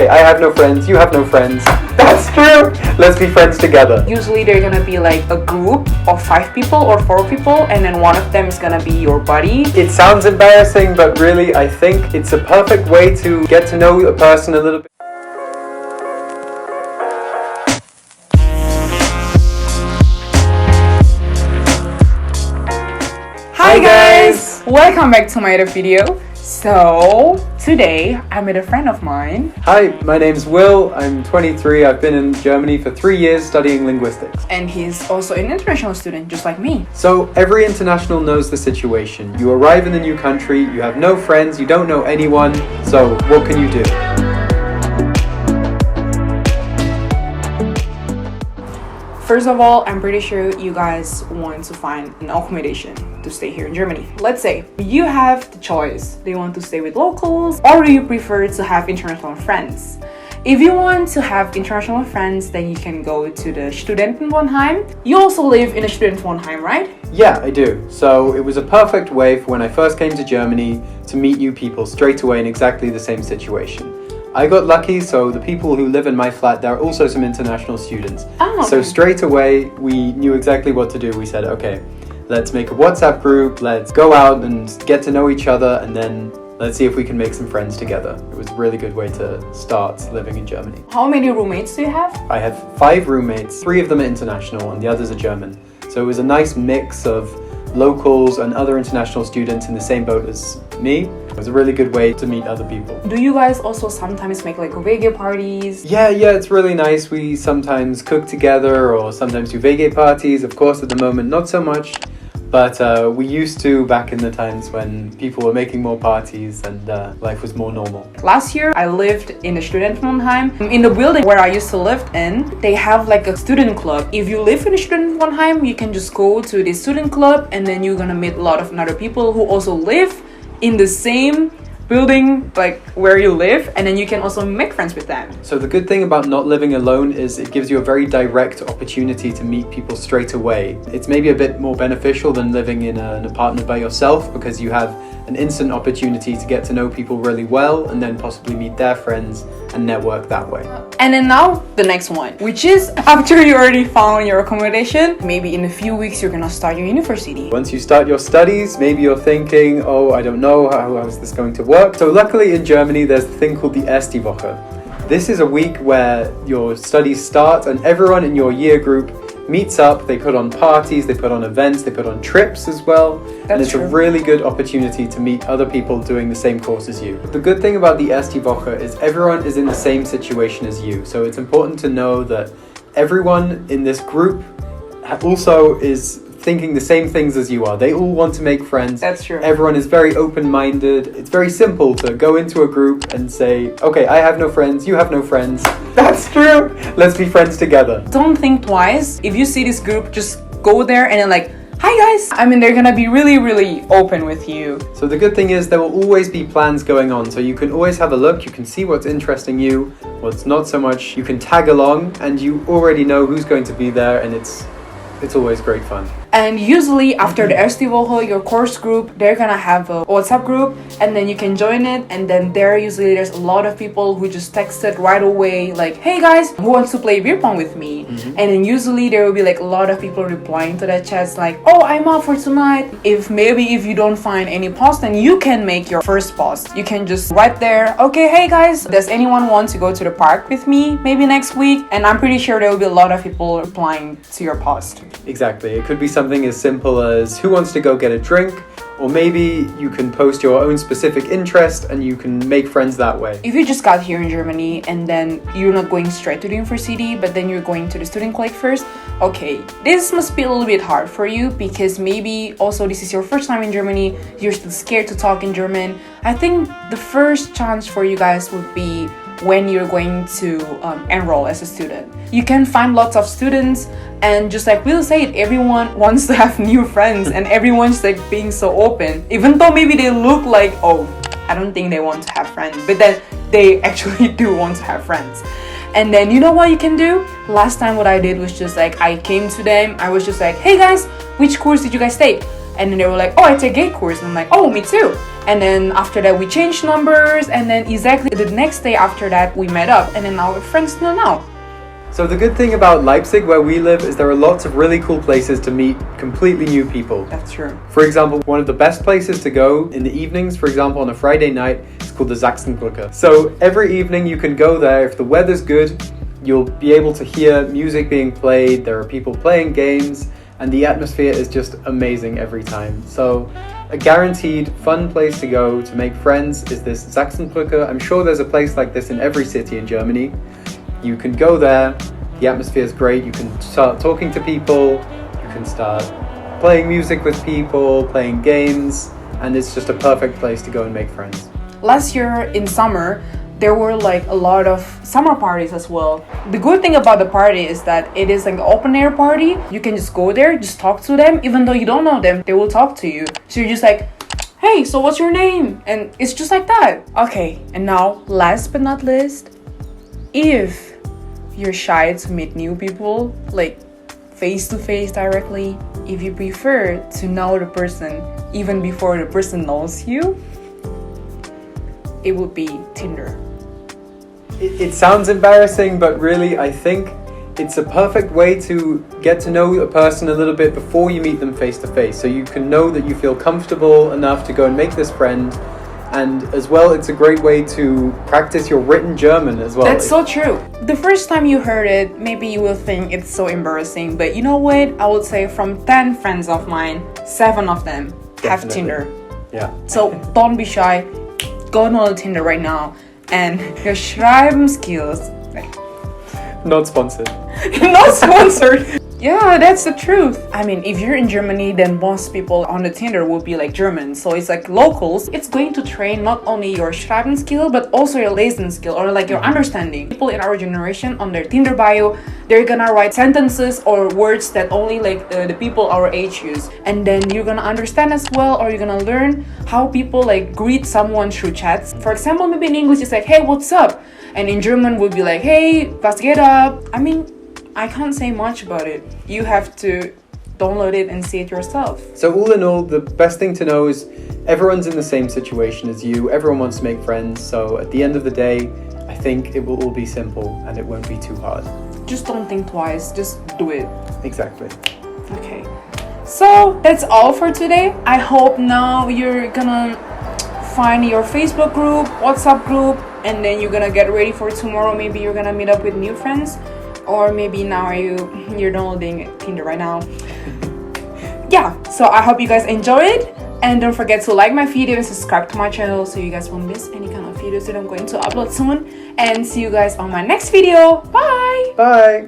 okay, I have no friends, you have no friends. That's true. Let's be friends together. Usually they're gonna be like a group of 5 people or 4 people, and then one of them is gonna be your buddy. It sounds embarrassing, but really I think it's a perfect way to get to know a person a little bit. Hi guys! Welcome back to my other video. So today I'm with a friend of mine. Hi, my name's Will. I'm 23. I've been in Germany for 3 years studying linguistics. And he's also an international student, just like me. So every international knows the situation. You arrive in a new country, you have no friends, you don't know anyone, so what can you do? First of all, I'm pretty sure you guys want to find an accommodation to stay here in Germany. Let's say you have the choice. Do you want to stay with locals or do you prefer to have international friends? If you want to have international friends, then you can go to the Studentenwohnheim. You also live in a Studentenwohnheim, right? Yeah, I do. So it was a perfect way for when I first came to Germany to meet new people straight away in exactly the same situation. I got lucky, so the people who live in my flat, there are also some international students. Oh, okay. So straight away, we knew exactly what to do. We said, okay, let's make a WhatsApp group, let's go out and get to know each other, and then let's see if we can make some friends together. It was a really good way to start living in Germany. How many roommates do you have? I have 5 roommates, 3 of them are international and the others are German. So it was a nice mix of locals and other international students in the same boat as me. It was a really good way to meet other people. Do you guys also sometimes make like WG parties? Yeah, it's really nice. We sometimes cook together or sometimes do WG parties. Of course, at the moment, not so much. But we used to back in the times when people were making more parties and life was more normal. Last year, I lived in the Studentenwohnheim. In the building where I used to live in, they have like a student club. If you live in the Studentenwohnheim, you can just go to the student club and then you're gonna meet a lot of other people who also live in the same building like where you live, and then you can also make friends with them. So the good thing about not living alone is it gives you a very direct opportunity to meet people straight away. It's maybe a bit more beneficial than living in an apartment by yourself because you have an instant opportunity to get to know people really well and then possibly meet their friends and network that way. And then now the next one, which is after you already found your accommodation, maybe in a few weeks you're gonna start your university. Once you start your studies, maybe you're thinking, oh, I don't know, how is this going to work? So luckily in Germany, there's a thing called the Erste Woche. This is a week where your studies start and everyone in your year group meets up, they put on parties, they put on events, they put on trips as well. And it's a really good opportunity to meet other people doing the same course as you. The good thing about the Erste Woche is everyone is in the same situation as you. So it's important to know that everyone in this group also is thinking the same things as you are. They all want to make friends. That's true. Everyone is very open-minded. It's very simple to go into a group and say, okay, I have no friends, you have no friends. That's true. Let's be friends together. Don't think twice. If you see this group, just go there and then like, hi guys. I mean, they're gonna be really open with you. So the good thing is there will always be plans going on. So you can always have a look. You can see what's interesting you, what's not so much. You can tag along and you already know who's going to be there, and it's always great fun. And usually after the Erste Woche, your course group, they're gonna have a WhatsApp group and then you can join it, and then there's a lot of people who just texted right away like, hey guys, who wants to play beer pong with me? And then usually there will be like a lot of people replying to that chats like, oh, I'm out for tonight. If you don't find any post, then you can make your first post. You can just write there, okay, hey guys, does anyone want to go to the park with me maybe next week? And I'm pretty sure there will be a lot of people replying to your post. Exactly. It could be something as simple as who wants to go get a drink, or maybe you can post your own specific interest and you can make friends that way. If you just got here in Germany and then you're not going straight to the university, but then you're going to the student college first, okay, this must be a little bit hard for you because maybe also this is your first time in Germany, you're still scared to talk in German. I think the first chance for you guys would be when you're going to enroll as a student. You can find lots of students, and just like Will said, everyone wants to have new friends and everyone's like being so open, even though maybe they look like, oh, I don't think they want to have friends, but then they actually do want to have friends. And then you know what you can do? Last time what I did was just like, I came to them, I was just like, hey guys, which course did you guys take? And then they were like, oh, I take gay course. And I'm like, oh, me too. And then after that, we changed numbers. And then exactly the next day after that, we met up. And then now we're friends till now. So the good thing about Leipzig, where we live, is there are lots of really cool places to meet completely new people. That's true. For example, one of the best places to go in the evenings, for example, on a Friday night, is called the Sachsenbrücke. So every evening you can go there. If the weather's good, you'll be able to hear music being played. There are people playing games, and the atmosphere is just amazing every time. So a guaranteed fun place to go to make friends is this Sachsenbrücke. I'm sure there's a place like this in every city in Germany. You can go there, the atmosphere is great, you can start talking to people, you can start playing music with people, playing games, and it's just a perfect place to go and make friends. Last year in summer, there were like a lot of summer parties as well. The good thing about the party is that it is like an open air party. You can just go there, just talk to them, even though you don't know them, they will talk to you. So you're just like, hey, so what's your name? And it's just like that. Okay, and now last but not least, if you're shy to meet new people, like face to face directly, if you prefer to know the person even before the person knows you, it would be Tinder. It sounds embarrassing, but really I think it's a perfect way to get to know a person a little bit before you meet them face to face, so you can know that you feel comfortable enough to go and make this friend. And as well, it's a great way to practice your written German as well. That's so true. The first time you heard it, maybe you will think it's so embarrassing, but you know what? I would say from 10 friends of mine, 7 of them have Definitely. Tinder. Yeah. So don't be shy. Go on Tinder right now. And your schreiben skills. Not sponsored. Not sponsored. Yeah, that's the truth. I mean, if you're in Germany, then most people on the Tinder will be like German. So it's like locals. It's going to train not only your schreiben skill, but also your lesen skill, or like your understanding. People in our generation, on their Tinder bio, they're gonna write sentences or words that only like the people our age use. And then you're gonna understand as well, or you're gonna learn how people like greet someone through chats. For example, maybe in English it's like, hey, what's up? And in German would be like, hey, was geht ab? I mean, I can't say much about it. You have to download it and see it yourself. So all in all, the best thing to know is everyone's in the same situation as you. Everyone wants to make friends. So at the end of the day, I think it will all be simple and it won't be too hard. Just don't think twice. Just do it. Exactly. Okay. So that's all for today. I hope now you're gonna find your Facebook group, WhatsApp group, and then you're gonna get ready for tomorrow. Maybe you're gonna meet up with new friends. Or maybe now you're downloading Tinder right now. Yeah, so I hope you guys enjoy it. And don't forget to like my video and subscribe to my channel so you guys won't miss any kind of videos that I'm going to upload soon. And see you guys on my next video. Bye! Bye!